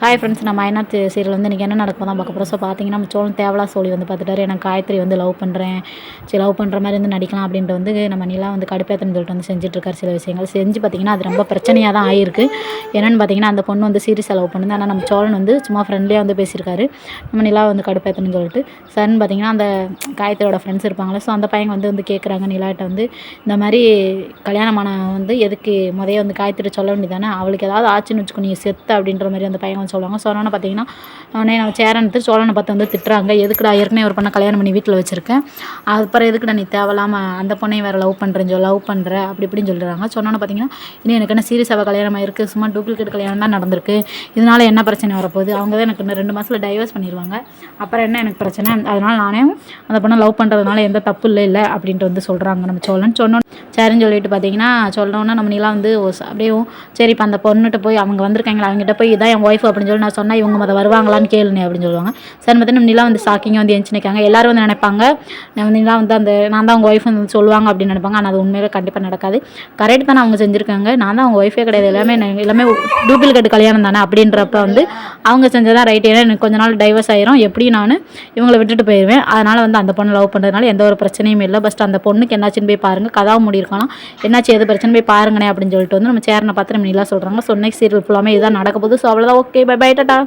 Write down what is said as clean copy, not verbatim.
Hi friends, நம்ம ஐநாத் serial வந்து இன்றைக்கி என்ன நடக்கும் தான் பார்க்க போகிறோம். ஸோ பார்த்தீங்கன்னா, நம்ம சோழன் தேவலா சோழி வந்து பார்த்துட்டாரு. எனக்கு காயத்ரி வந்து லவ் பண்ணுறேன், சரி லவ் பண்ணுற மாதிரி வந்து நடிக்கலாம் அப்படின்ட்டு வந்து நம்ம நிலா வந்து கடுப்பேற்றன்னு சொல்லிட்டு வந்து செஞ்சுட்ருக்காரு. சில விஷயங்கள் செஞ்சு பார்த்திங்கன்னா அது ரொம்ப பிரச்சனையாக தான் ஆகிருக்கு. என்னென்னு பார்த்தீங்கன்னா, அந்த பொண்ணு வந்து சீரியஸாக லவ் பண்ணுது. ஆனால் நம்ம சோழன் வந்து சும்மா ஃப்ரெண்ட்லியாக வந்து பேசியிருக்காரு. நம்ம நிலா வந்து கடுப்பேற்றணும்னு சொல்லிட்டு சன் பார்த்திங்கன்னா, அந்த காயத்ரியோட ஃப்ரெண்ட்ஸ் இருப்பாங்களே, ஸோ அந்த பையன் வந்து கேட்குறாங்க நிலாட்ட வந்து, இந்த மாதிரி கல்யாணமான வந்து எதுக்கு முதைய வந்து காயத்ரி சொல்ல வேண்டியதானே, அவளுக்கு ஏதாவது ஆச்சுன்னு வச்சுக்கோ நீ செத்து அப்படின்ற மாதிரி அந்த பையன் சொல்லுவாங்க. சொன்னோன்னு பார்த்தீங்கன்னா, உடனே நம்ம சேரன்ட்டு சோழனை பார்த்து வந்து திட்டுறாங்க. எதுக்குடா ஏற்கனவே ஒரு பொண்ணை கல்யாணம் பண்ணி வீட்டில் வச்சுருக்கேன், அப்புறம் எதுக்குடா நீ தேவையில்லாமல் அந்த பொண்ணையும் வேறு லவ் பண்ணுற அப்படி இப்படின்னு சொல்லிடுறாங்க. சொன்னோன்னு பார்த்தீங்கன்னா, இன்னும் எனக்கு என்ன சீரியஸாக கல்யாணம் இருக்குது, சும்மா டூப்ளிகேட் கல்யாணம் தான் நடந்திருக்கு, இதனால் என்ன பிரச்சனை வரப்போகுது, அவங்க தான் எனக்கு இன்னும் 2 மாதத்தில் டைவர்ஸ் பண்ணிடுவாங்க, அப்புறம் என்ன எனக்கு பிரச்சனை, அதனால் நானே அந்த பொண்ணை லவ் பண்ணுறதுனால எந்த தப்பு இல்லை அப்படின்ட்டு வந்து சொல்கிறாங்க நம்ம சோழன். சொன்னோன்னு சரின்னு சொல்லிட்டு பார்த்தீங்கன்னா, சொல்லணுன்னா நம்ம நிலா வந்து அப்படியே சரி இப்போ அந்த பொண்ணுகிட்ட போய் அவங்க வந்திருக்காங்களா அவங்ககிட்ட போய் இதான் என் ஒய்ஃப் அப்படின்னு சொல்லி நான் சொன்னால் இவங்க அதை வருவாங்களான்னு கேளுனே அப்படின்னு சொல்லுவாங்க. சரி பார்த்தீங்கன்னா நம்ம நிலா வந்து ஷாக்கிங்காக வந்து எஞ்சி நிற்காங்க. எல்லோரும் வந்து நினைப்பாங்க நிலா வந்து அந்த நான் தான் அவங்க ஒய்ஃப் வந்து சொல்லுவாங்க அப்படின்னு நினைப்பாங்க. ஆனால் அது உண்மையிலே கண்டிப்பாக நடக்காது. கரெக்ட் தானே அவங்க செஞ்சுருக்காங்க, நான் தான் அவங்க ஒய்ஃபே கிடையாது, எல்லாமே டூப்ளிகேட் கல்யாணம் தானே அப்படின்றப்ப வந்து அவங்க செஞ்சதான் ரைட். ஏன்னா எனக்கு கொஞ்ச நாள் டைவர்ஸ் ஆயிரும், எப்படி நான் இவங்களை விட்டுட்டு போயிடுவேன். அதனால் வந்து அந்த பொண்ணை லவ் பண்ணுறதுனால எந்த ஒரு பிரச்சனையும் இல்லை. ஃபஸ்ட் அந்த பொண்ணுக்கு என்னாச்சுன்னு போய் பாருங்கள், கதாவை முடியிருக்கலாம், என்னாச்சு எது பிரச்சனை போய் பாருங்கண்ணே அப்படின்னு சொல்லிட்டு வந்து நம்ம சேரனை பார்த்து நம்ம நிலா சொல்கிறாங்க. ஸோ நெக்ஸ்ட் சீரியல் ஃபுல்லாமே இதுதான் நடக்க போகுது. ஸோ அவ்வளோதான். Okay, bye bye, Tata.